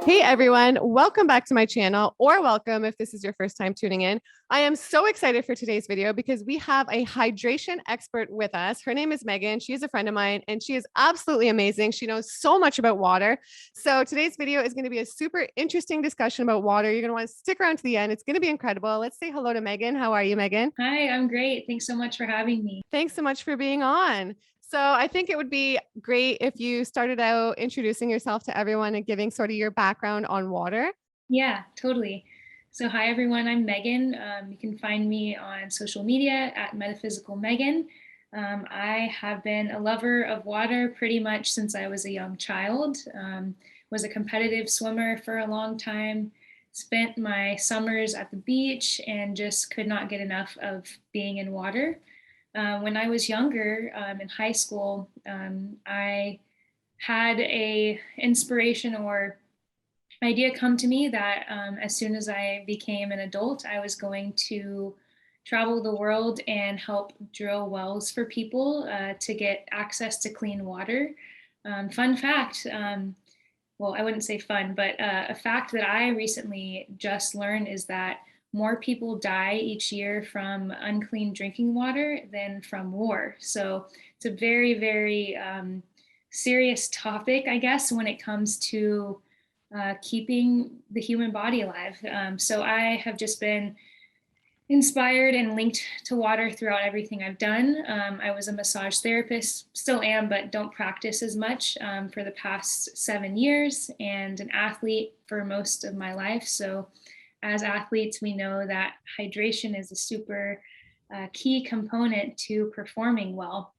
Hey everyone, welcome back to my channel, or welcome if this is your first time tuning in. I am so excited for today's video because we have a hydration expert with us. Her name is Meagan. She is a friend of mine and she is absolutely amazing. She knows so much about water. So today's video is going to be a super interesting discussion about water. You're going to want to stick around to the end. It's going to be incredible. Let's say hello to Meagan. How are you, Meagan? Hi, I'm great. Thanks so much for having me. Thanks so much for being on. So I think it would be great if you started out introducing yourself to everyone and giving sort of your background on water. Yeah, totally. So hi everyone, I'm Meagan. You can find me on social media at Metaphysical Meagan. I have been a lover of water pretty much since I was a young child. Was a competitive swimmer for a long time, spent my summers at the beach and just could not get enough of being in water. When I was younger, in high school, I had a inspiration or idea come to me that as soon as I became an adult, I was going to travel the world and help drill wells for people to get access to clean water. Fun fact, well, I wouldn't say fun, but a fact that I recently just learned is that more people die each year from unclean drinking water than from war. So it's a very, very serious topic, I guess, when it comes to keeping the human body alive. So I have just been inspired and linked to water throughout everything I've done. I was a massage therapist, still am, but don't practice as much for the past 7 years, and an athlete for most of my life. So as athletes, we know that hydration is a super key component to performing well.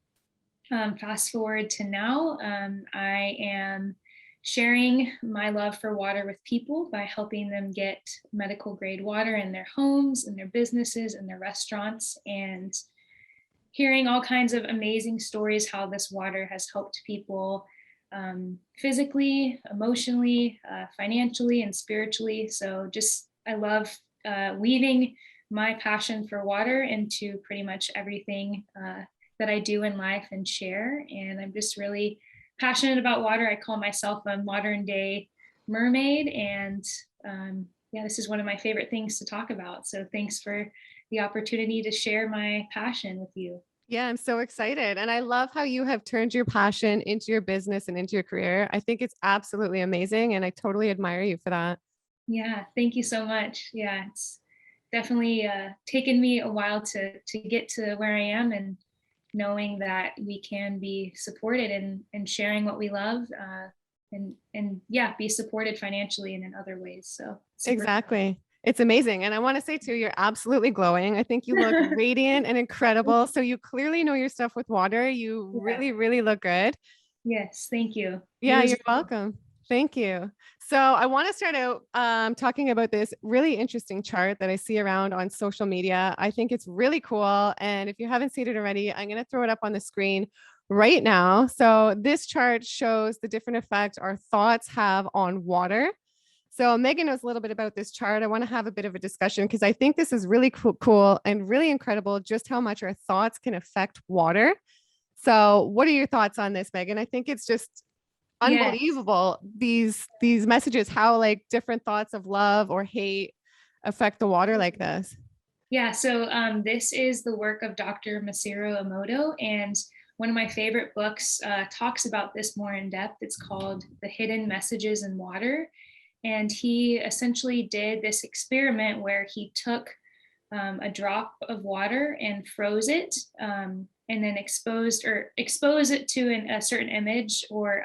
Fast forward to now, I am sharing my love for water with people by helping them get medical grade water in their homes, in their businesses, in their restaurants, and hearing all kinds of amazing stories how this water has helped people physically, emotionally, financially, and spiritually. So just, I love weaving my passion for water into pretty much everything that I do in life and share. And I'm just really passionate about water. I call myself a modern day mermaid. And yeah, this is one of my favorite things to talk about. So thanks for the opportunity to share my passion with you. Yeah, I'm so excited. And I love how you have turned your passion into your business and into your career. I think it's absolutely amazing. And I totally admire you for that. Yeah, thank you so much. Yeah, it's definitely taken me a while to get to where I am, and knowing that we can be supported and sharing what we love, and yeah, be supported financially and in other ways. So super. Exactly. It's amazing. And I want to say too, you're absolutely glowing. I think you look radiant and incredible. So you clearly know your stuff with water. You Yeah. really, really look good. Yes, thank you. Yeah, You as you're well. welcome. Thank you. So I want to start out talking about this really interesting chart that I see around on social media. I think it's really cool. And if you haven't seen it already, I'm going to throw it up on the screen right now. So this chart shows the different effect our thoughts have on water. So Meagan knows a little bit about this chart. I want to have a bit of a discussion because I think this is really cool and really incredible just how much our thoughts can affect water. So what are your thoughts on this, Meagan? I think it's just Yes. unbelievable, these messages, how like different thoughts of love or hate affect the water like this. Yeah, so this is the work of Dr. Masaru Emoto, and one of my favorite books talks about this more in depth. It's called The Hidden Messages in Water. And he essentially did this experiment where he took a drop of water and froze it, and then exposed it to a certain image or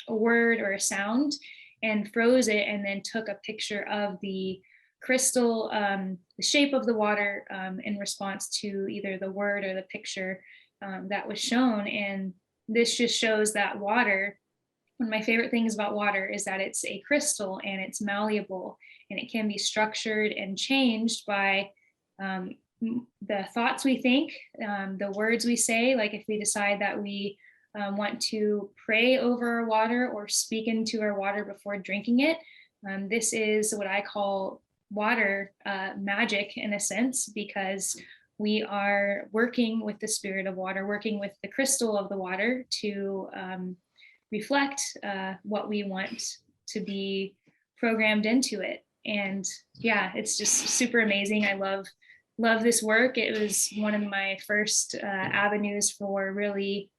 a word or a sound, and froze it, and then took a picture of the crystal, the shape of the water in response to either the word or the picture that was shown. And this just shows that water, one of my favorite things about water is that it's a crystal and it's malleable, and it can be structured and changed by um, the thoughts we think, the words we say. Like if we decide that we want to pray over our water or speak into our water before drinking it, this is what I call water magic in a sense, because we are working with the spirit of water, working with the crystal of the water, to reflect what we want to be programmed into it. And yeah, it's just super amazing. I love this work. It was one of my first avenues for really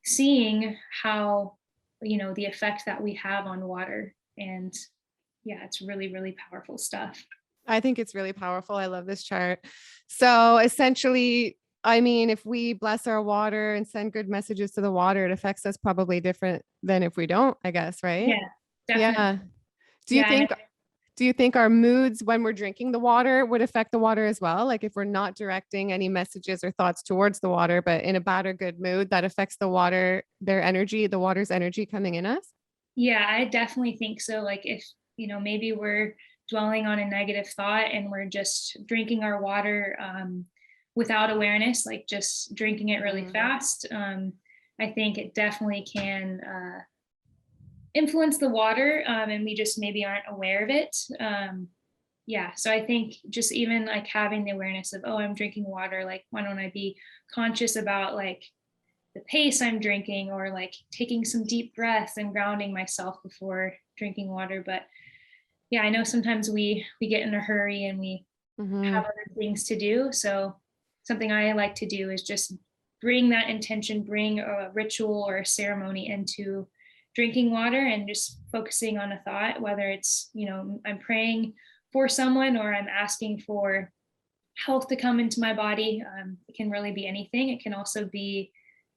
seeing how, the effect that we have on water. And yeah, it's really, really powerful stuff. I think it's really powerful. I love this chart. So essentially, I mean, if we bless our water and send good messages to the water, it affects us probably different than if we don't, I guess, right? Yeah, definitely. Yeah. Do you Yeah, and think do you think our moods when we're drinking the water would affect the water as well? Like if we're not directing any messages or thoughts towards the water, but in a bad or good mood, that affects the water, their energy, the water's energy coming in us? yeah, I definitely think so. Like if, maybe we're dwelling on a negative thought and we're just drinking our water without awareness, like just drinking it really Mhm. fast, I think it definitely can influence the water, and we just maybe aren't aware of it. Yeah, so I think just even like having the awareness of, oh, I'm drinking water, like why don't I be conscious about like the pace I'm drinking, or like taking some deep breaths and grounding myself before drinking water. But yeah, I know sometimes we get in a hurry and we have Mhm. other things to do. So something I like to do is just bring that intention, bring a ritual or a ceremony into drinking water, and just focusing on a thought, whether it's, I'm praying for someone or I'm asking for health to come into my body. It can really be anything. It can also be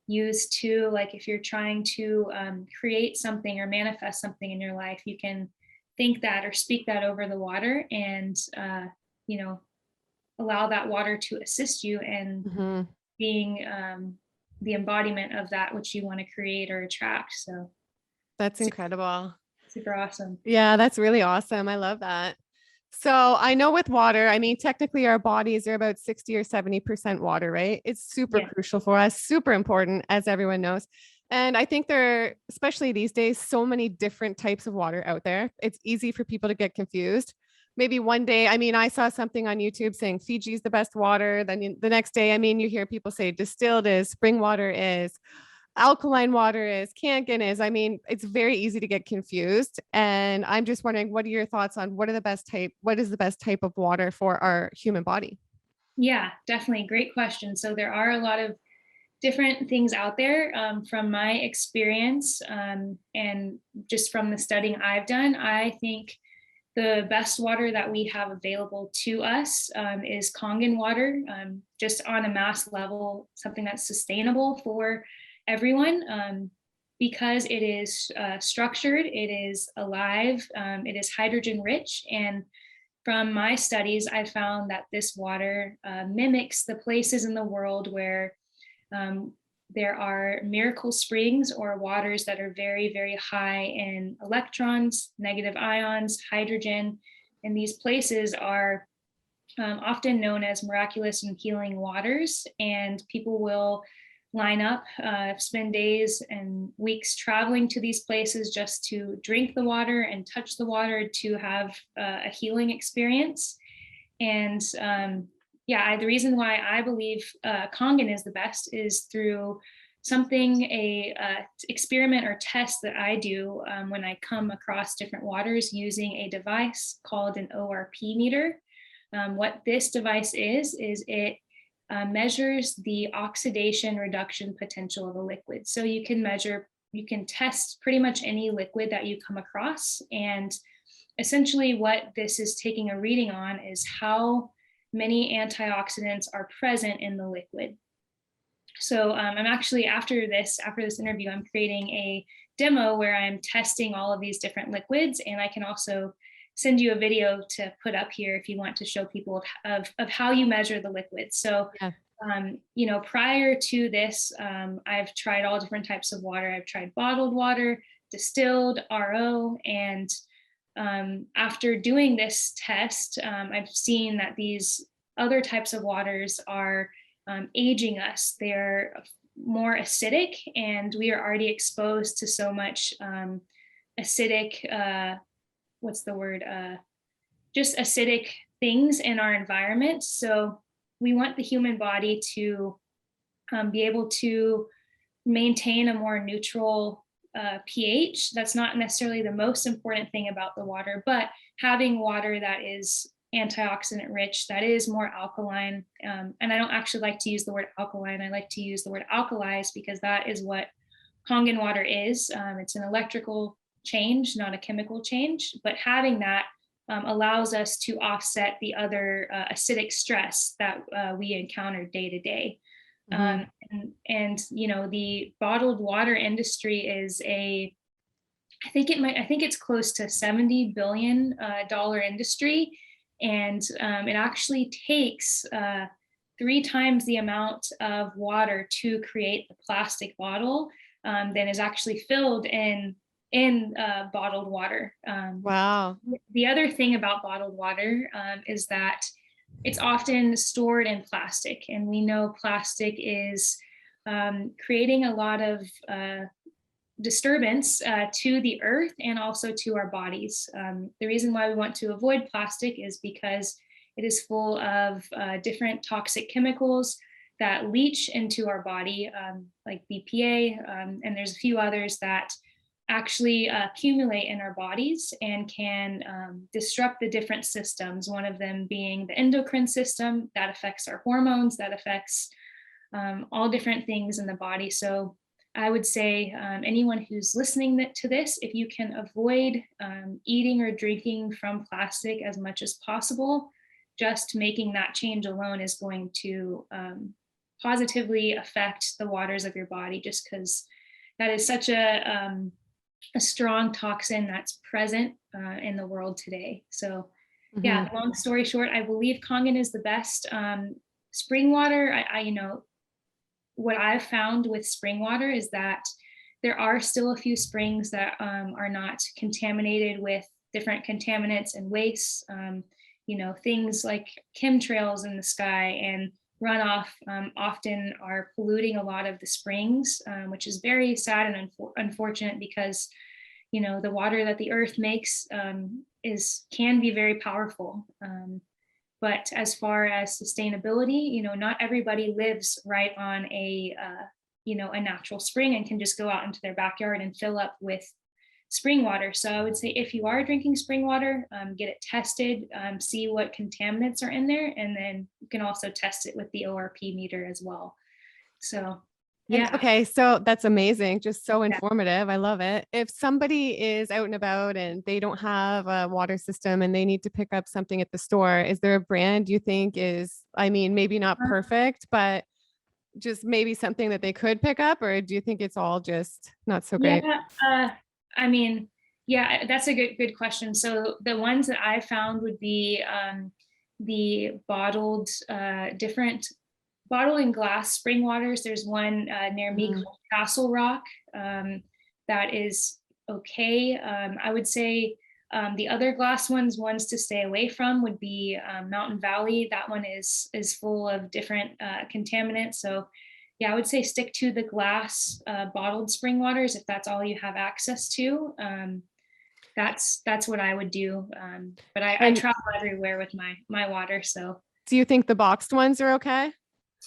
used to, like, if you're trying to create something or manifest something in your life, you can think that or speak that over the water, and you know allow that water to assist you in Mhm. being the embodiment of that which you want to create or attract. So That's super, incredible. super awesome. Yeah, that's really awesome. I love that. So I know with water, I mean, technically our bodies are about 60 or 70% water, right? It's super Yeah. crucial for us, super important, as everyone knows. And I think there are, especially these days, so many different types of water out there. It's easy for people to get confused. Maybe one day, I mean, I saw something on YouTube saying Fiji's the best water. Then the next day, I mean, you hear people say distilled is, spring water is, alkaline water is, kangen is. I mean, it's very easy to get confused. And I'm just wondering, what are your thoughts on what is the best type of water for our human body? Yeah, definitely. Great question. So there are a lot of different things out there. From my experience, and just from the studying I've done, I think the best water that we have available to us is kangen water, just on a mass level, something that's sustainable for everyone, because it is structured, it is alive, it is hydrogen rich. And from my studies, I found that this water mimics the places in the world where um, there are miracle springs, or waters that are very, very high in electrons, negative ions, hydrogen. And these places are often known as miraculous and healing waters. And people will line up, spend days and weeks traveling to these places just to drink the water and touch the water, to have a healing experience. And yeah, the reason why I believe Kangen is the best is through a experiment or test that I do when I come across different waters using a device called an ORP meter. What this device is it measures the oxidation reduction potential of a liquid. So you can test pretty much any liquid that you come across. And essentially what this is taking a reading on is how many antioxidants are present in the liquid. So I'm actually, after this interview, I'm creating a demo where I'm testing all of these different liquids, and I can also send you a video to put up here if you want to show people of how you measure the liquids. So Yeah. prior to this, I've tried all different types of water. I've tried bottled water, distilled, RO, and after doing this test, I've seen that these other types of waters are aging us. They're more acidic, and we are already exposed to so much acidic, what's the word? Just acidic things in our environment. So we want the human body to be able to maintain a more neutral pH. That's not necessarily the most important thing about the water, but having water that is antioxidant rich, that is more alkaline. And I don't actually like to use the word alkaline. I like to use the word alkalized because that is what kangen water is. It's an electrical change, not a chemical change, but having that allows us to offset the other acidic stress that we encounter day to day. Mm-hmm. And you know, the bottled water industry is I think it's close to $70 billion industry, and it actually takes 3 times the amount of water to create the plastic bottle than is actually filled in bottled water. Wow. The other thing about bottled water is that it's often stored in plastic, and we know plastic is creating a lot of disturbance to the earth and also to our bodies. The reason why we want to avoid plastic is because it is full of different toxic chemicals that leach into our body, like BPA, and there's a few others that actually accumulate in our bodies and can disrupt the different systems. One of them being the endocrine system that affects our hormones, that affects all different things in the body. So I would say anyone who's listening to this, if you can avoid eating or drinking from plastic as much as possible, just making that change alone is going to positively affect the waters of your body, just because that is such a strong toxin that's present in the world today. So yeah, Mm-hmm. long story short, I believe kangen is the best. Spring water, you know, what I've found with spring water is that there are still a few springs that are not contaminated with different contaminants and wastes. You know, things like chemtrails in the sky and runoff often are polluting a lot of the springs, which is very sad and unfortunate because, you know, the water that the earth makes can be very powerful. But as far as sustainability, you know, not everybody lives right on you know, a natural spring and can just go out into their backyard and fill up with spring water. So I would say if you are drinking spring water, get it tested, see what contaminants are in there, and then you can also test it with the ORP meter as well. So And yeah. okay, so that's amazing. Just so Yeah. informative. I love it. If somebody is out and about and they don't have a water system and they need to pick up something at the store, is there a brand you think is, I mean, maybe not perfect, but just maybe something that they could pick up? Or do you think it's all just not so great? Yeah, I mean, yeah, that's a good question. So the ones that I found would be the bottled, different bottled and glass spring waters. There's one near me Mhm. called Castle Rock that is okay. I would say the other glass ones to stay away from would be Mountain Valley. That one is full of different contaminants. So yeah, I would say stick to the glass bottled spring waters if that's all you have access to. That's what I would do. But I And travel everywhere with my water, so do you think the boxed ones are okay?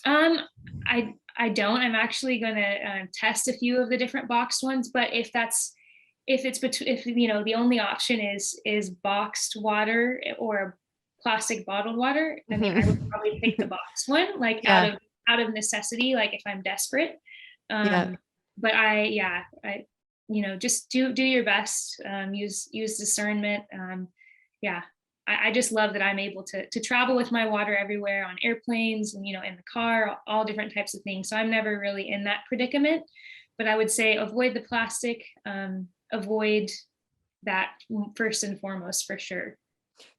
um, I don't. I'm actually going to test a few of the different boxed ones, but if you know the only option is boxed water or plastic bottled water, I mean, I would Mhm. probably pick the boxed one, like Yeah. out of necessity, like if I'm desperate. Yeah. But yeah, you know, just do your best. Use discernment. Yeah, I just love that I'm able to travel with my water everywhere on airplanes and, you know, in the car, all different types of things. So I'm never really in that predicament. But I would say avoid the plastic, avoid that first and foremost for sure.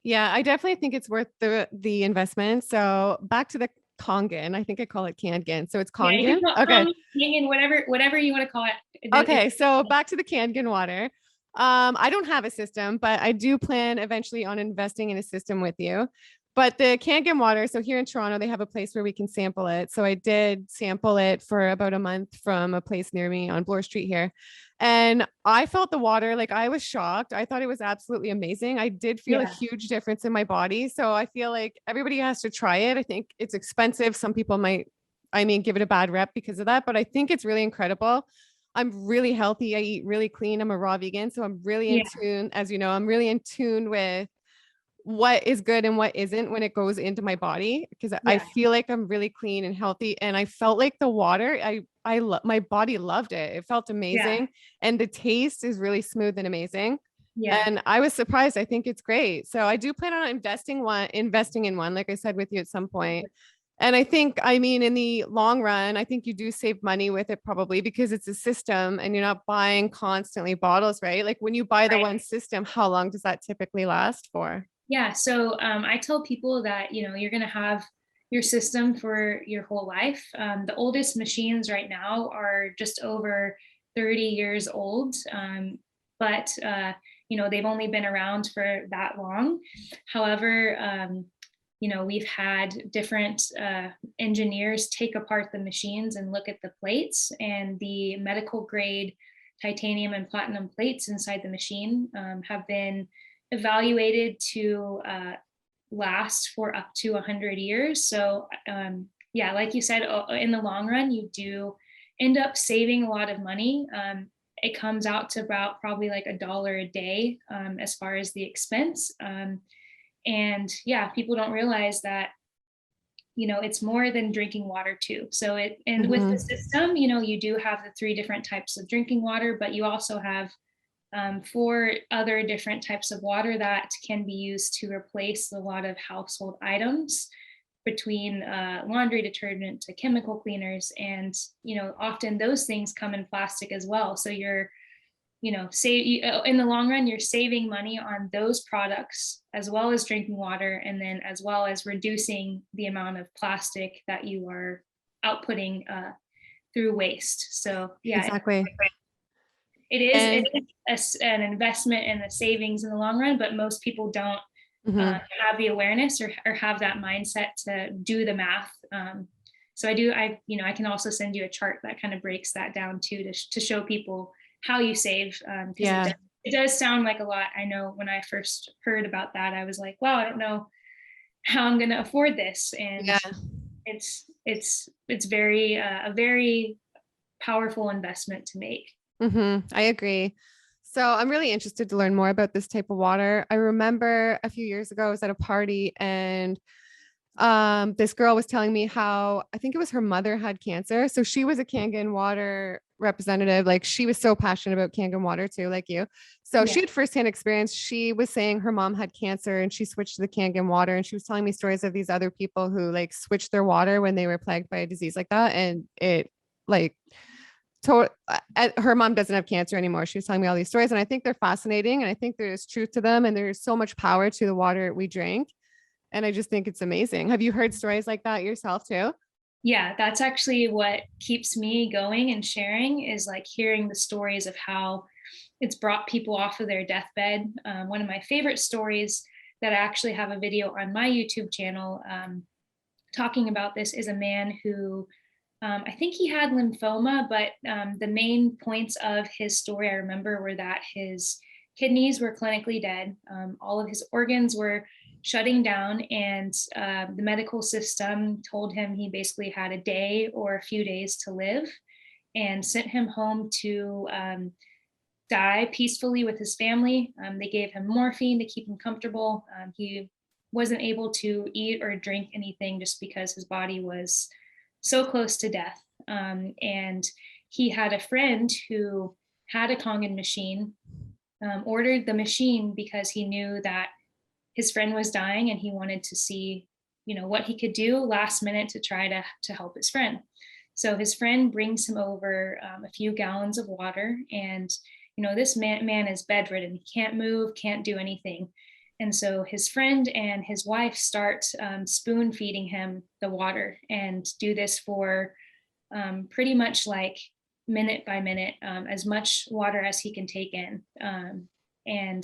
Yeah, I definitely think it's worth the investment. So back to the Kangen. I think I call it Kangen. So it's Yeah, you can Kangen. call Okay. me Meagan, whatever you want to call it. Okay. So back to the Kangen water. I don't have a system, but I do plan eventually on investing in a system with you. But the Kangen water, so here in Toronto, they have a place where we can sample it. So I did sample it for about a month from a place near me on Bloor Street here. And I felt the water, like I was shocked. I thought it was absolutely amazing. I did feel a Yeah, huge difference in my body. So I feel like everybody has to try it. I think it's expensive. Some people might, I mean, give it a bad rep because of that, but I think it's really incredible. I'm really healthy. I eat really clean. I'm a raw vegan. So I'm really in Yeah, tune, as you know, I'm really in tune with what is good and what isn't when it goes into my body, because I yeah, feel like I'm really clean and healthy. And I felt like the water, my body loved it. It felt yeah, amazing. And the taste is really smooth and amazing. yeah, And I was surprised. I think it's great. So I do plan on investing in one, like I said, with you at some point. And I think, I mean, in the long run, I think you do save money with it probably because it's a system and you're not buying constantly bottles, right? Like when you buy the right. one system, how long does that typically last for? Yeah, so I tell people that you're going to have your system for your whole life. The oldest machines right now are just over 30 years old, but they've only been around for that long. However, we've had different engineers take apart the machines and look at the plates, and the medical grade titanium and platinum plates inside the machine have been evaluated to last for up to 100 years. So, yeah, like you said, in the long run, you do end up saving a lot of money. It comes out to about probably like $1 a day as far as the expense. And yeah, people don't realize that it's more than drinking water too. So and with the Mhm. system, you do have the three different types of drinking water, but you also have four other different types of water that can be used to replace a lot of household items, between laundry detergent to chemical cleaners. And often those things come in plastic as well, so you're in the long run, you're saving money on those products as well as drinking water, and then as well as reducing the amount of plastic that you are outputting through waste. So yeah, Exactly. it And is an investment and a savings in the long run, but most people don't mhm. have the awareness, or have that mindset to do the math. So I can also send you a chart that kind of breaks that down too, to show people how you save, because Yeah. it does sound like a lot. I know when I first heard about that, I was like, wow, I don't know how I'm going to afford this. And Yeah. it's very a very powerful investment to make. I agree. So I'm really interested to learn more about this type of water. I remember a few years ago, I was at a party and this girl was telling me how I think it was her mother had cancer. So she was a Kangen water representative. Like she was so passionate about Kangen water too, like you. So Yeah. she had firsthand experience. She was saying her mom had cancer and she switched to the Kangen water. And she was telling me stories of these other people who like switched their water when they were plagued by a disease like that. And it like her mom doesn't have cancer anymore. She was telling me all these stories, and I think they're fascinating, and I think there's truth to them, and there's so much power to the water we drink, and I just think it's amazing. Have you heard stories like that yourself too? Yeah, that's actually what keeps me going and sharing, is like hearing the stories of how it's brought people off of their deathbed. One of my favorite stories that I actually have a video on my YouTube channel talking about this is a man who, I think he had lymphoma, but the main points of his story I remember were that his kidneys were clinically dead, all of his organs were shutting down, and the medical system told him he basically had a day or a few days to live, and sent him home to die peacefully with his family. They gave him morphine to keep him comfortable. He wasn't able to eat or drink anything just because his body was so close to death. And he had a friend who had a Kangen machine, ordered the machine because he knew that his friend was dying and he wanted to see, what he could do last minute to try to help his friend. So his friend brings him over a few gallons of water, and this man is bedridden. He can't move, can't do anything. And so his friend and his wife start spoon feeding him the water, and do this for pretty much like minute by minute, as much water as he can take in. And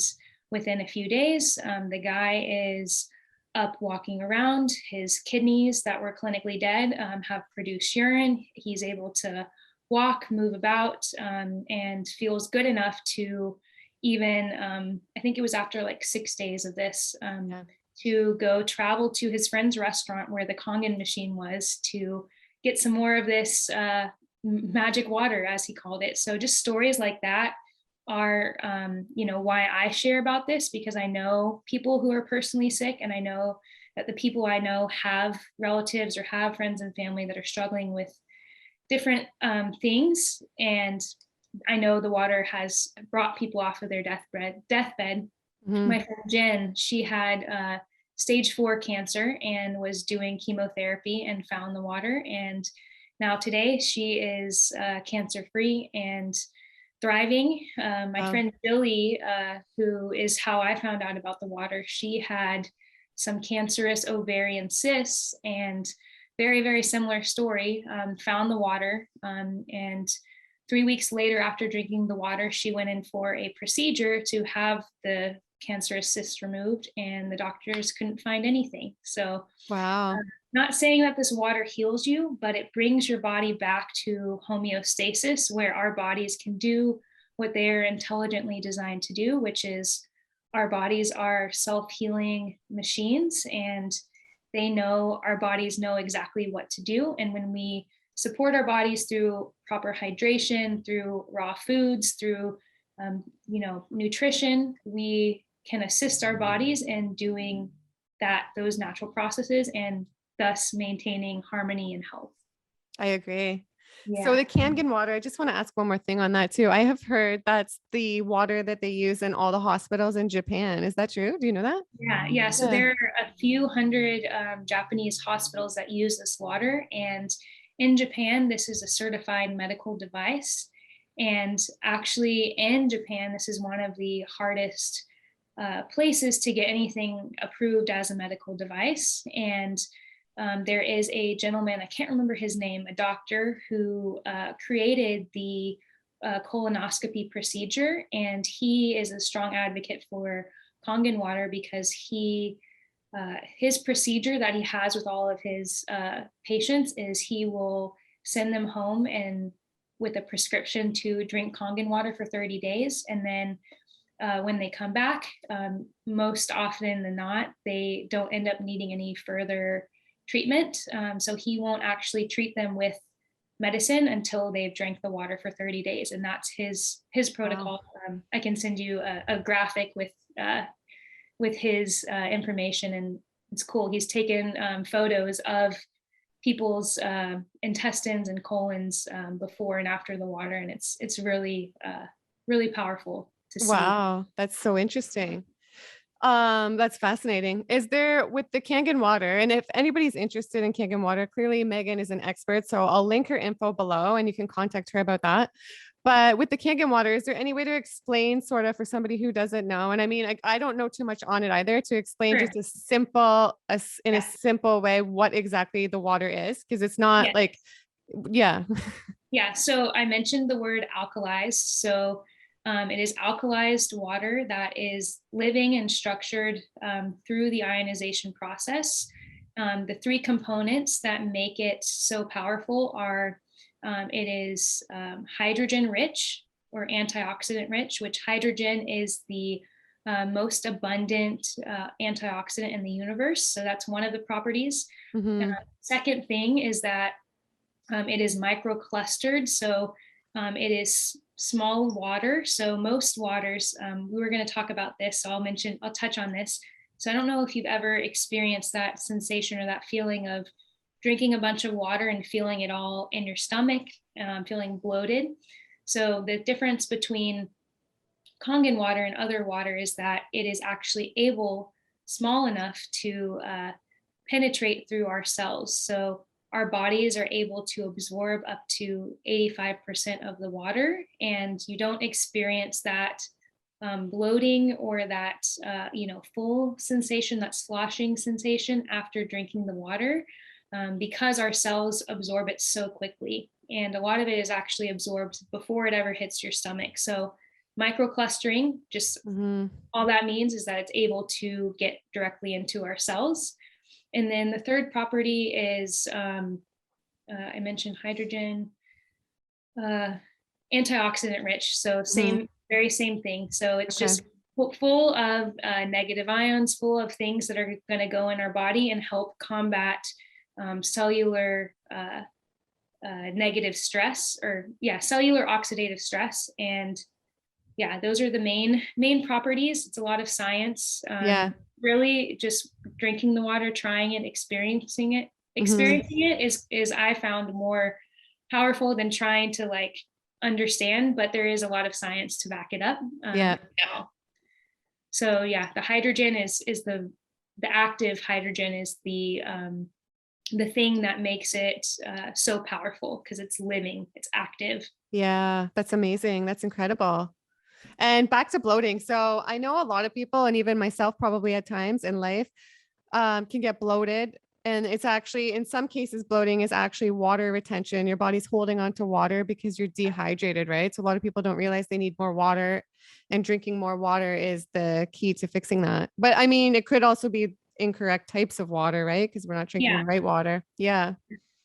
within a few days, the guy is up walking around. His kidneys that were clinically dead have produced urine. He's able to walk, move about, and feels good enough to even, I think it was after like 6 days of this, Yeah. to go travel to his friend's restaurant where the Kangen machine was, to get some more of this magic water, as he called it. So just stories like that are, why I share about this, because I know people who are personally sick, and I know that the people I know have relatives or have friends and family that are struggling with different things. And I know the water has brought people off of their deathbed. Mhm. My friend Jen, she had stage 4 cancer and was doing chemotherapy and found the water. And now today she is cancer free and thriving. My Wow. friend Billy, who is how I found out about the water, she had some cancerous ovarian cysts, and very, very similar story, found the water. And 3 weeks later, after drinking the water, she went in for a procedure to have the cancerous cysts removed, and the doctors couldn't find anything. So, Wow. not saying that this water heals you, but it brings your body back to homeostasis, where our bodies can do what they're intelligently designed to do, which is our bodies are self-healing machines, and our bodies know exactly what to do. And when we support our bodies through proper hydration, through raw foods, through nutrition, we can assist our bodies in doing those natural processes, and thus maintaining harmony and health. I agree. So Yeah. the Kangen water, I just want to ask one more thing on that too. I have heard that's the water that they use in all the hospitals in Japan. Is that true? Do you know that? Yeah. So Yeah. there are a few hundred Japanese hospitals that use this water. And in Japan, this is a certified medical device. And actually, in Japan, this is one of the hardest places to get anything approved as a medical device. And there is a gentleman, I can't remember his name, a doctor who created the colonoscopy procedure. And he is a strong advocate for kangen water, because his procedure that he has with all of his patients is he will send them home and with a prescription to drink kangen water for 30 days. And then when they come back, most often than not, they don't end up needing any further treatment. So he won't actually treat them with medicine until they've drank the water for 30 days. And that's his Wow. protocol. I can send you a graphic with his information, and it's cool. He's taken photos of people's intestines and colons before and after the water, and it's really really powerful to see. Wow. That's so interesting. That's fascinating. Is there with the Kangen water, and if anybody's interested in Kangen water, clearly Meagan is an expert, so I'll link her info below and you can contact her about that. But with the Kangen water, is there any way to explain sort of for somebody who doesn't know? And I mean, I don't know too much on it either, to explain Sure. just in a Yeah. simple way what exactly the water is, because it's not Yeah. like, yeah. Yeah. So I mentioned the word alkalized. So it is alkalized water that is living and structured through the ionization process. The three components that make it so powerful are it is hydrogen rich or antioxidant rich, which hydrogen is the most abundant antioxidant in the universe. So that's one of the properties. Hmm. Second thing is that it is microclustered, so it is small water. So most waters, we were going to talk about this, so I'll touch on this. So I don't know if you've ever experienced that sensation or that feeling of drinking a bunch of water and feeling it all in your stomach, feeling bloated. So the difference between kangen water and other water is that it is actually small enough to penetrate through our cells. So our bodies are able to absorb up to 85% of the water, and you don't experience that bloating or that full sensation, that sloshing sensation after drinking the water, because our cells absorb it so quickly. And a lot of it is actually absorbed before it ever hits your stomach. So microclustering, just Hmm. all that means is that it's able to get directly into our cells. And then the third property is, I mentioned hydrogen, uh, antioxidant rich. So Hmm. very same thing. So it's Okay. just full of negative ions, full of things that are going to go in our body and help combat cellular negative stress, or cellular oxidative stress. And yeah, those are the main properties. It's a lot of science. Yeah. Really just drinking the water, trying it, experiencing it. Hmm. Experiencing it is I found more powerful than trying to like understand, but there is a lot of science to back it up. Yeah. Now. So yeah, the hydrogen is the active hydrogen is the thing that makes it so powerful, because it's living, it's active. Yeah. That's amazing. That's incredible. And back to bloating. So I know a lot of people, and even myself probably at times in life, can get bloated. And it's actually, in some cases, bloating is actually water retention. Your body's holding on to water because you're dehydrated, right? So a lot of people don't realize they need more water, and drinking more water is the key to fixing that. But I mean, it could also be incorrect types of water, right? Because we're not drinking Yeah. the right water. Yeah.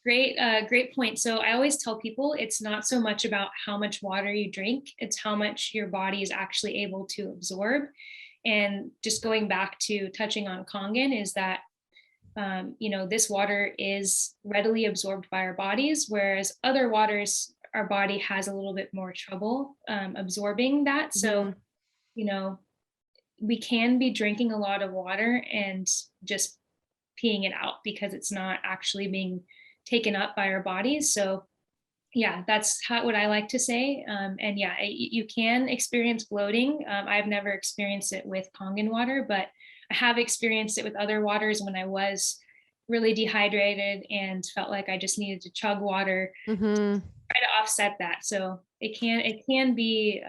Great point. So I always tell people it's not so much about how much water you drink, it's how much your body is actually able to absorb. And just going back to touching on kangen is that, this water is readily absorbed by our bodies, whereas other waters, our body has a little bit more trouble absorbing that. So, Mhm. you know, we can be drinking a lot of water and just peeing it out because it's not actually being taken up by our bodies. So yeah, that's what I like to say. And yeah, you can experience bloating. I've never experienced it with kangen water, but I have experienced it with other waters when I was really dehydrated and felt like I just needed to chug water, Mhm. try to offset that. So it can be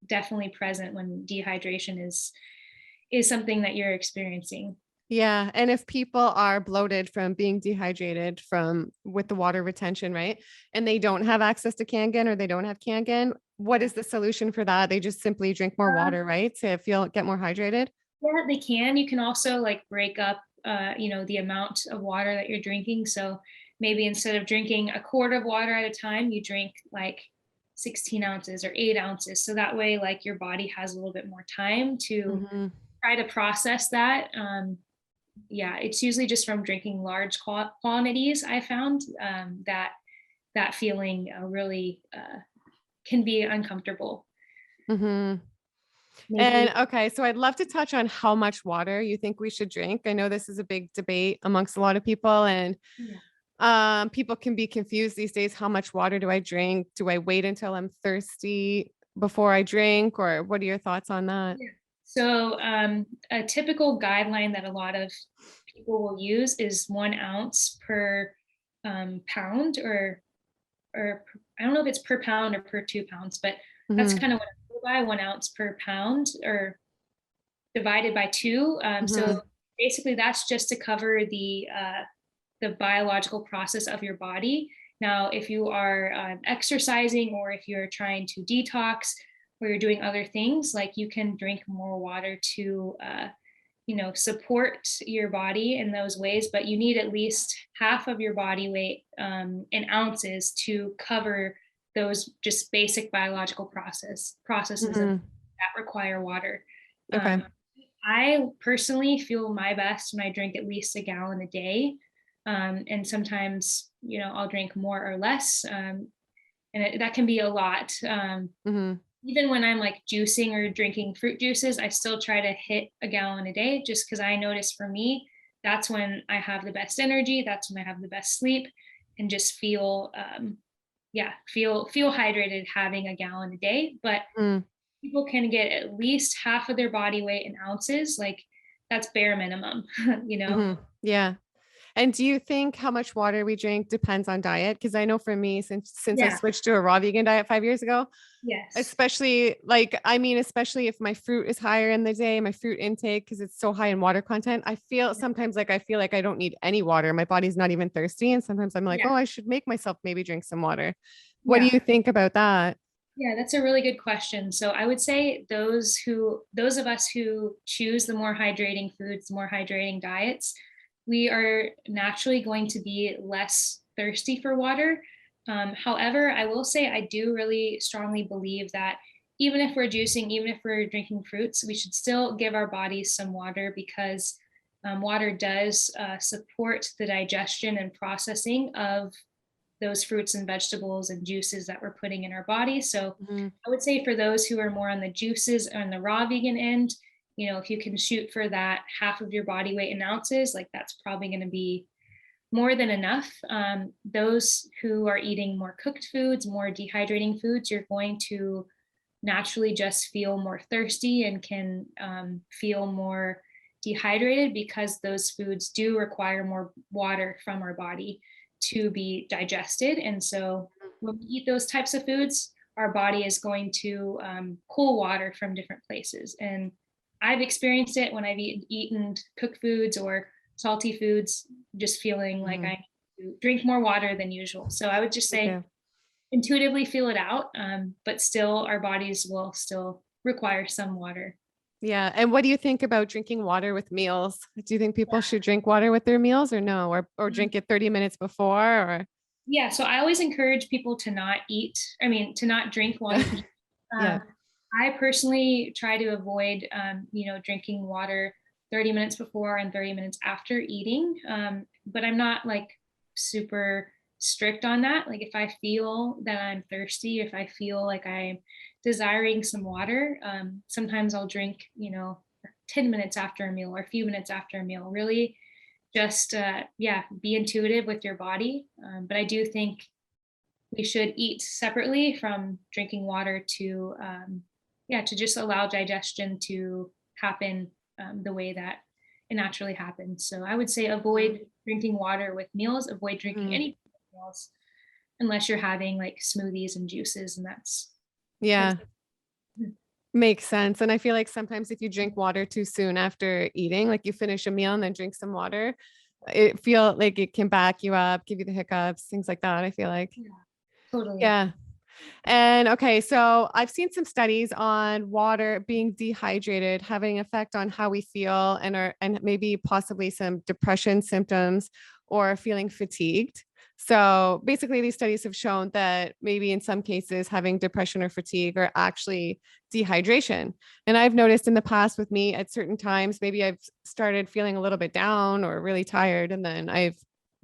definitely present when dehydration is something that you're experiencing. Yeah, and if people are bloated from being dehydrated from with the water retention, right? And they don't have access to Kangen, or they don't have Kangen, what Yeah. is the solution for that? They just simply drink more water, right? To get more hydrated? Yeah, they can. You can also like break up, the amount of water that you're drinking. So maybe instead of drinking a quart of water at a time, you drink like 16 ounces or 8 ounces. So that way, like your body has a little bit more time to Mhm. try to process that. Yeah, it's usually just from drinking large quantities. I found that feeling really can be uncomfortable. Mhm. And Maybe. okay, so I'd love to touch on how much water you think we should drink. I know this is a big debate amongst a lot of people, and Yeah. people can be confused these days. How much water do I drink? Do I wait until I'm thirsty before I drink, or what are your thoughts on that? Yeah. So, a typical guideline that a lot of people will use is 1 ounce per pound, or I don't know if it's per pound or per 2 pounds, but that's Mhm. kind of what I go by, 1 ounce per pound, or divided by two. So Mhm. basically, that's just to cover the biological process of your body. Now, if you are exercising, or if you're trying to detox, or you're doing other things, like you can drink more water to, support your body in those ways. But you need at least half of your body weight in ounces to cover those just basic biological processes that Mhm. require water. Okay. Um, I personally feel my best when I drink at least a gallon a day. And sometimes, I'll drink more or less. And that can be a lot. Mhm. Even when I'm like juicing or drinking fruit juices, I still try to hit a gallon a day, just because I notice for me, that's when I have the best energy. That's when I have the best sleep, and just feel hydrated having a gallon a day. But Mm. people can get at least half of their body weight in ounces. Like that's bare minimum, you know? Mhm. Yeah. And do you think how much water we drink depends on diet? Because I know for me, since I Yeah. switched to a raw vegan diet 5 years ago, Yes. especially especially if my fruit is higher in the day, my fruit intake, because it's so high in water content, I feel sometimes like I feel like I don't need any water. My body's not even thirsty. And sometimes I'm like, Yeah. oh, I should make myself maybe drink some water. What do Yeah. you think about that? Yeah, that's a really good question. So I would say those of us who choose the more hydrating foods, the more hydrating diets, we are naturally going to be less thirsty for water. However, I will say I do really strongly believe that even if we're juicing, even if we're drinking fruits, we should still give our bodies some water, because water does support the digestion and processing of those fruits and vegetables and juices that we're putting in our body. So Mhm. I would say for those who are more on the juices or on the raw vegan end, if you can shoot for that half of your body weight in ounces, like that's probably going to be more than enough. Those who are eating more cooked foods, more dehydrating foods, you're going to naturally just feel more thirsty and can feel more dehydrated because those foods do require more water from our body to be digested. And so when we eat those types of foods, our body is going to pull water from different places. And I've experienced it when I've eaten cooked foods or salty foods, just feeling like Mhm. I need to drink more water than usual. So I would just Me say too. intuitively feel it out, but still our bodies will still require some water. Yeah. And what do you think about drinking water with meals? Do you think people should drink water with their meals or no? Or Yeah. drink it 30 minutes before or Yeah, so I always encourage people to not eat, to not drink while you eat. yeah. Um, I personally try to avoid, drinking water 30 minutes before and 30 minutes after eating. But I'm not like super strict on that. Like if I feel that I'm thirsty, if I feel like I'm desiring some water, sometimes I'll drink, 10 minutes after a meal or a few minutes after a meal. Really just yeah, be intuitive with your body, but I do think we should eat separately from drinking water to yeah, to just allow digestion to happen the way that it naturally happens. So I would say Mhm. avoid drinking water with meals, avoid drinking Mhm. any meals unless you're having like smoothies and juices, and that's Yeah. Makes sense. And I feel like sometimes if you drink water too soon after eating, like you finish a meal and then drink some water, it feel like it can back you up, give you the hiccups, things like that. I feel like. yeah, totally. Yeah. And okay, so I've seen some studies on water being dehydrated having effect on how we feel and maybe possibly some depression symptoms or feeling fatigued. So basically these studies have shown that maybe in some cases having depression or fatigue are actually dehydration. And I've noticed in the past with me at certain times maybe I've started feeling a little bit down or really tired and then I've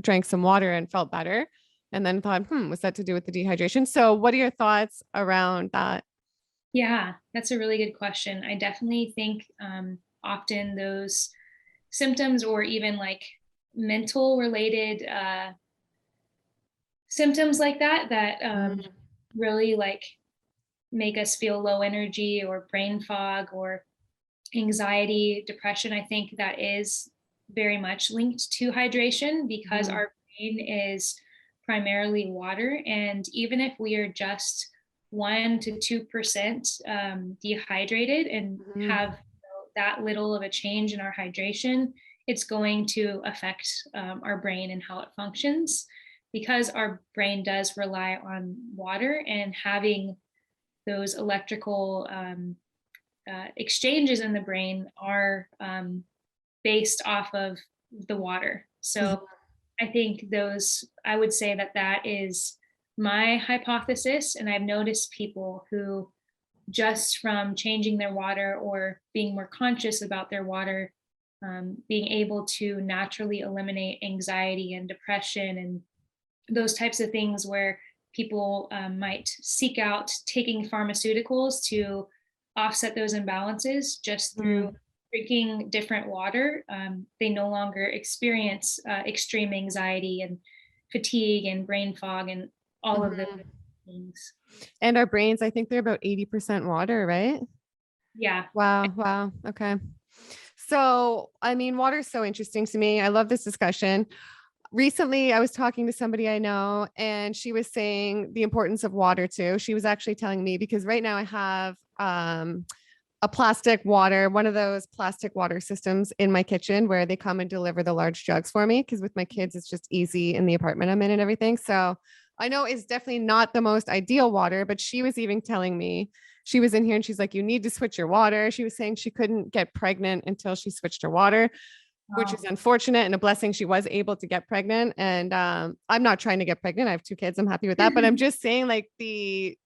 drank some water and felt better and then thought, was that to do with the dehydration? So, what are your thoughts around that? Yeah, that's a really good question. I definitely think often those symptoms or even like mental related symptoms like that Mm, really like make us feel low energy or brain fog or anxiety, depression. I think that is very much linked to hydration because mhm, our brain is primarily water. And even if we are just 1 to 2% dehydrated and mhm, have that little of a change in our hydration, it's going to affect our brain and how it functions because our brain does rely on water and having those electrical exchanges in the brain are based off of the water. mhm, So I think I would say that that is my hypothesis. And I've noticed people who, just from changing their water or being more conscious about their water, being able to naturally eliminate anxiety and depression and those types of things where people might seek out taking pharmaceuticals to offset those imbalances just through mm, drinking different water. They no longer experience extreme anxiety and fatigue and brain fog and all of those mhm. things. And our brains, I think they're about 80% water, right? Yeah. Wow. Wow. Okay. So, I mean, water is so interesting to me. I love this discussion. Recently, I was talking to somebody I know, and she was saying the importance of water too. She was actually telling me because right now I have a plastic water, one of those plastic water systems in my kitchen where they come and deliver the large jugs for me. Cause with my kids, it's just easy in the apartment I'm in and everything. So I know it's definitely not the most ideal water, but she was even telling me she was in here and she's like, you need to switch your water. She was saying she couldn't get pregnant until she switched her water, which is Wow. unfortunate and a blessing. She was able to get pregnant. And I'm not trying to get pregnant. I have 2 kids. I'm happy with that. But I'm just saying like the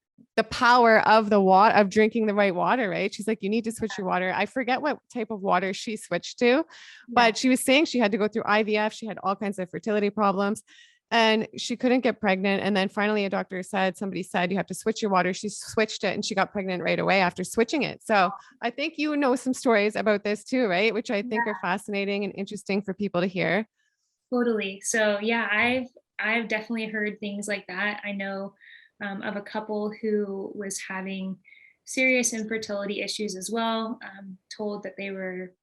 power of the water of drinking the right water, right? She's like, you need to switch your water. I forget what type of water she switched to, Yeah. but she was saying she had to go through IVF. She had all kinds of fertility problems. and she couldn't get pregnant. And then finally somebody said, you have to switch your water. She switched it and she got pregnant right away after switching it. So I think you know some stories about this too, right? Which I think are fascinating and interesting for people to hear. Totally. So yeah, I've definitely heard things like that. I know of a couple who was having serious infertility issues as well, told that they were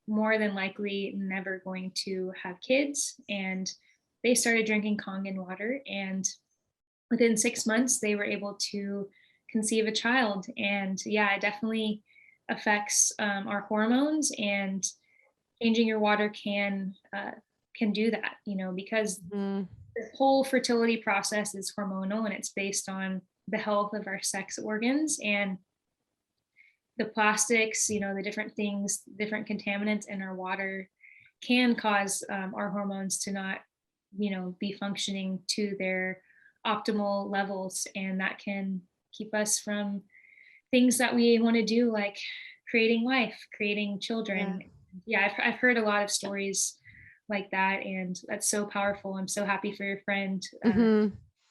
more than likely never going to have kids, and they started drinking kangen water, and within 6 months they were able to conceive a child. And yeah, it definitely affects our hormones, and changing your water can do that, because Mm, the whole fertility process is hormonal and it's based on the health of our sex organs, and the plastics, the different things, different contaminants in our water can cause our hormones to not, be functioning to their optimal levels. And that can keep us from things that we want to do, like creating life, creating yeah. children. Yeah, I've heard a lot of stories like that, and that's so powerful. I'm so happy for your friend. Hmm.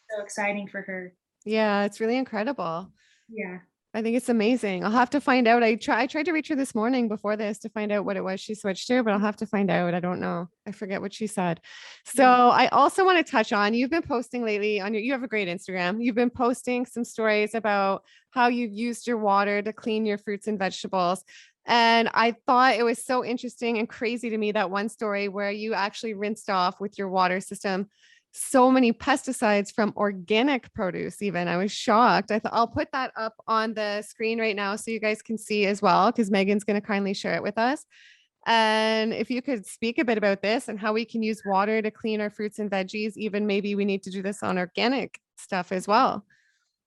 So exciting for her. Yeah. It's really incredible. Yeah. I think it's amazing. I'll have to find out. I tried to reach her this morning before this to find out what it was she switched to, but I'll have to find out. I don't know. I forget what she said. So Yeah. I also want to touch on, you've been posting lately you have a great Instagram. You've been posting some stories about how you've used your water to clean your fruits and vegetables. And I thought it was so interesting and crazy to me, that one story where you actually rinsed off with your water system so many pesticides from organic produce. Even I was shocked. I thought I'll put that up on the screen right now so you guys can see as well, because Megan's going to kindly share it with us. And if you could speak a bit about this and how we can use water to clean our fruits and veggies, even maybe we need to do this on organic stuff as well.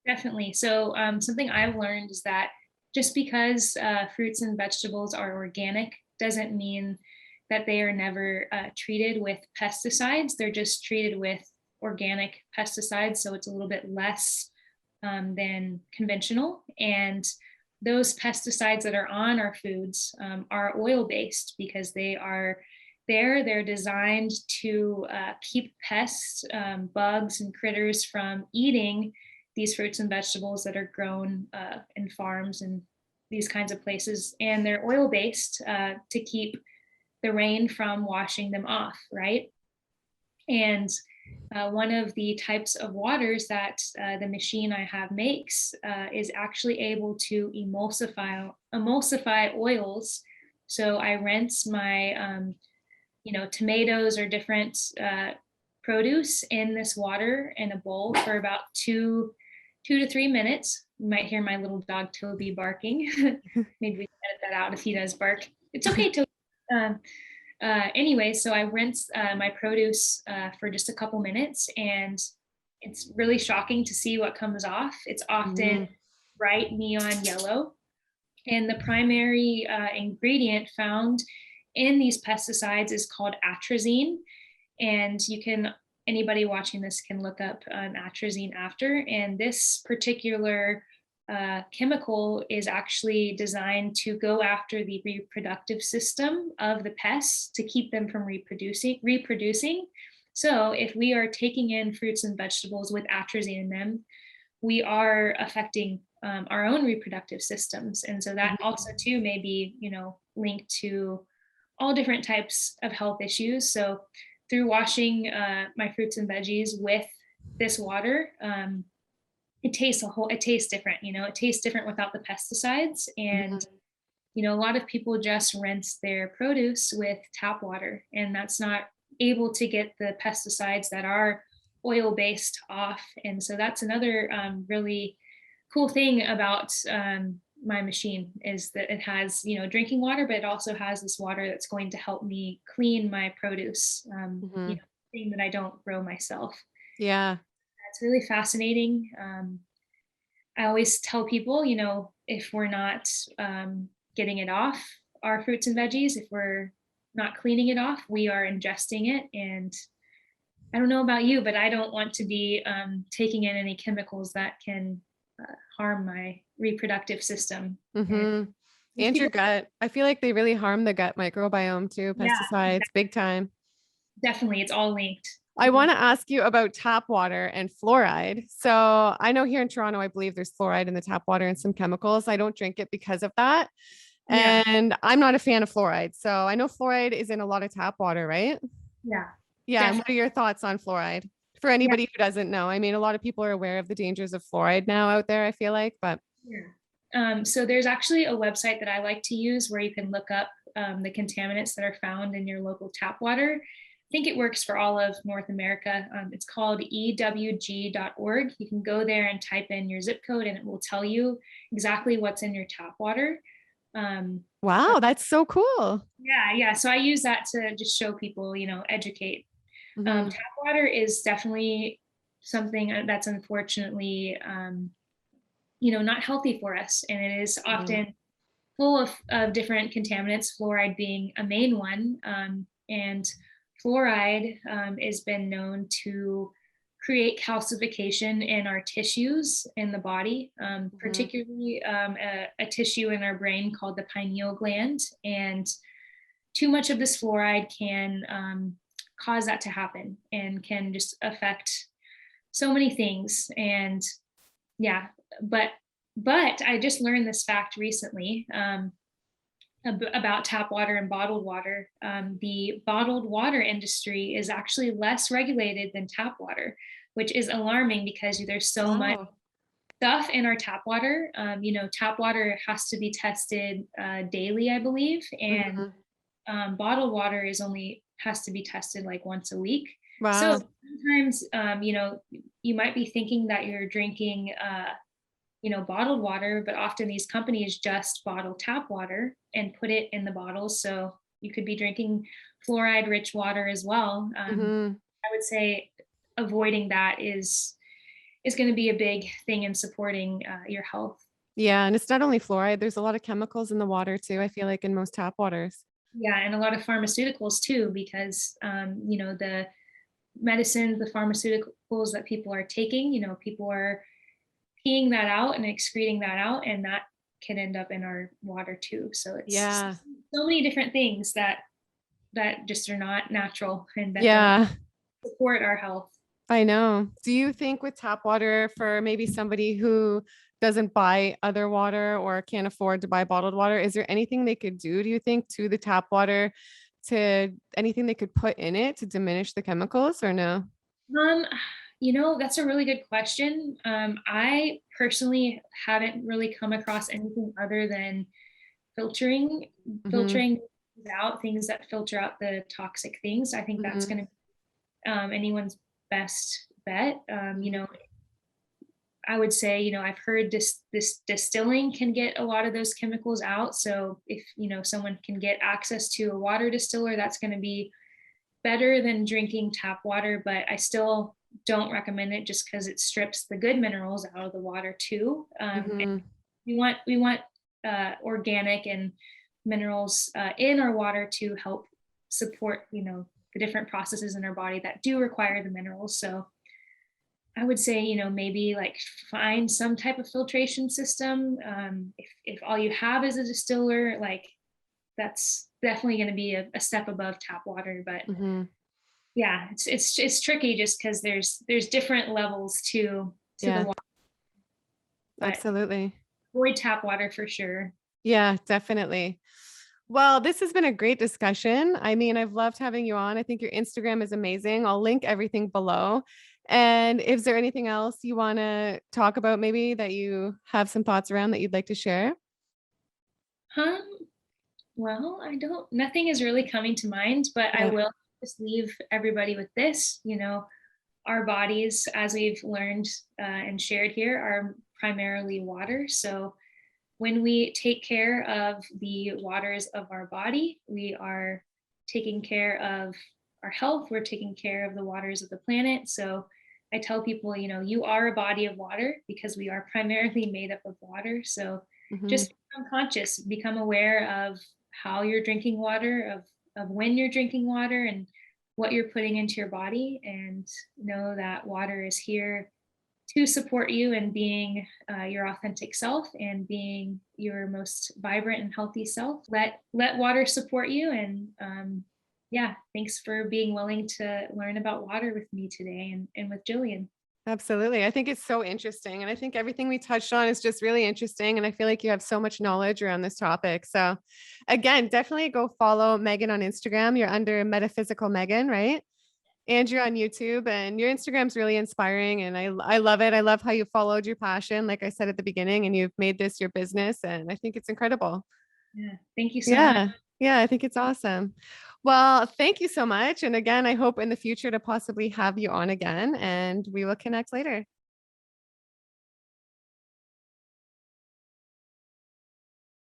Definitely. So, something I've learned is that just because fruits and vegetables are organic doesn't mean that they are never treated with pesticides. They're just treated with organic pesticides. So, it's a little bit less than conventional. And those pesticides that are on our foods are oil based, because they are there. They're designed to keep pests, bugs, and critters from eating these fruits and vegetables that are grown in farms and these kinds of places. And they're oil based to keep the rain from washing them off, right? And one of the types of waters that the machine I have makes is actually able to emulsify oils. So I rinse my tomatoes or different produce in this water in a bowl for about 2 to 3 minutes. You might hear my little dog Toby barking. Maybe we can edit that out if he does bark. It's okay, Toby. Um, anyway, so I rinse my produce for just a couple minutes, and it's really shocking to see what comes off. It's often Mhm. bright neon yellow. And the primary ingredient found in these pesticides is called atrazine. And anybody watching this can look up atrazine after. And this particular chemical is actually designed to go after the reproductive system of the pests to keep them from reproducing. So if we are taking in fruits and vegetables with atrazine in them, we are affecting our own reproductive systems. And so that Mhm. also too may be, linked to all different types of health issues. So through washing my fruits and veggies with this water, it tastes different. It tastes different without the pesticides. And Mhm. a lot of people just rinse their produce with tap water, and that's not able to get the pesticides that are oil based off. And so that's another really cool thing about my machine, is that it has drinking water, but it also has this water that's going to help me clean my produce, Mhm. thing that I don't grow myself. Yeah. It's really fascinating. I always tell people, if we're not getting it off our fruits and veggies, if we're not cleaning it off, we are ingesting it. And I don't know about you, but I don't want to be taking in any chemicals that can harm my reproductive system. And Mhm. most And your people, gut. I feel like they really harm the gut microbiome too, yeah, pesticides, big time. definitely, it's all linked. I want to ask you about tap water and fluoride. So I know here in Toronto, I believe there's fluoride in the tap water and some chemicals. I don't drink it because of that. Yeah, And I'm not a fan of fluoride. So I know fluoride is in a lot of tap water, right? yeah, Yeah. And what are definitely. your thoughts on fluoride? For Yeah, anybody who doesn't know, I mean, a lot of people are aware of the dangers of fluoride now out there, I feel like, but yeah. So there's actually a website that I like to use where you can look up the contaminants that are found in your local tap water. I think it works for all of North America. It's called ewg.org. You can go there and type in your zip code and it will tell you exactly what's in your tap water. Um, uh, wow, that's so cool. yeah, yeah. So I use that to just show people, educate. Hmm. Tap water is definitely something that's unfortunately, not healthy for us. And it is Hmm. often full of different contaminants, fluoride being a main one. And fluoride has been known to create calcification in our tissues in the body, Hmm. particularly a tissue in our brain called the pineal gland. And too much of this fluoride can cause that to happen and can just affect so many things. And yeah, but I just learned this fact recently about tap water and bottled water. The bottled water industry is actually less regulated than tap water, which is alarming because there's so much Wow. stuff in our tap water. Tap water has to be tested daily, I believe, and Hmm. bottled water is only has to be tested like once a week. So Wow. sometimes, you might be thinking that you're drinking, bottled water, but often these companies just bottle tap water and put it in the bottles. So you could be drinking fluoride rich water as well. Hmm. I would say avoiding that is going to be a big thing in supporting your health. Yeah. And it's not only fluoride, there's a lot of chemicals in the water too, I feel like in most tap waters. Yeah, and a lot of pharmaceuticals too, because the medicines, the pharmaceuticals that people are taking, people are peeing that out and excreting that out, and that can end up in our water too. So it's Yeah. so many different things that just are not natural and that don't Yeah. support our health. I know. Do you think with tap water for maybe somebody who doesn't buy other water or can't afford to buy bottled water, is there anything they could do you think, to the tap water, to anything they could put in it to diminish the chemicals or no? Um, that's a really good question. I personally haven't really come across anything other than filtering, Hmm. filtering out things that filter out the toxic things. I think that's Hmm. going to anyone's best bet. I would say, I've heard this distilling can get a lot of those chemicals out. So if someone can get access to a water distiller, that's going to be better than drinking tap water. But I still don't recommend it just because it strips the good minerals out of the water too. And Hmm. we want organic and minerals in our water to help support the different processes in our body that do require the minerals. So I would say, maybe like find some type of filtration system. If all you have is a distiller, like that's definitely going to be a step above tap water. But Hmm. yeah, it's tricky just because there's different levels to the Yeah, water, but absolutely. avoid tap water for sure. Yeah, definitely. Well, this has been a great discussion. I mean, I've loved having you on. I think your Instagram is amazing. I'll link everything below. And is there anything else you want to talk about, maybe that you have some thoughts around that you'd like to share? Um, well, I don't, nothing is really coming to mind, but I Yeah. will just leave everybody with this, our bodies, as we've learned and shared here, are primarily water. So when we take care of the waters of our body, we are taking care of our health, we're taking care of the waters of the planet. So I tell people, you are a body of water because we are primarily made up of water. So Hmm. just become conscious, become aware of how you're drinking water, of when you're drinking water and what you're putting into your body, and know that water is here to support you in being your authentic self and being your most vibrant and healthy self. Let water support you, and Yeah, thanks for being willing to learn about water with me today and with Jillian. Absolutely. I think it's so interesting. And I think everything we touched on is just really interesting. And I feel like you have so much knowledge around this topic. So, again, definitely go follow Meagan on Instagram. You're under Metaphysical Meagan, right? And you're on YouTube, and your Instagram's really inspiring. And I love it. I love how you followed your passion, like I said at the beginning, and you've made this your business. And I think it's incredible. Yeah, thank you so much. Yeah. Yeah. I think it's awesome. Well, thank you so much. And again, I hope in the future to possibly have you on again, and we will connect later.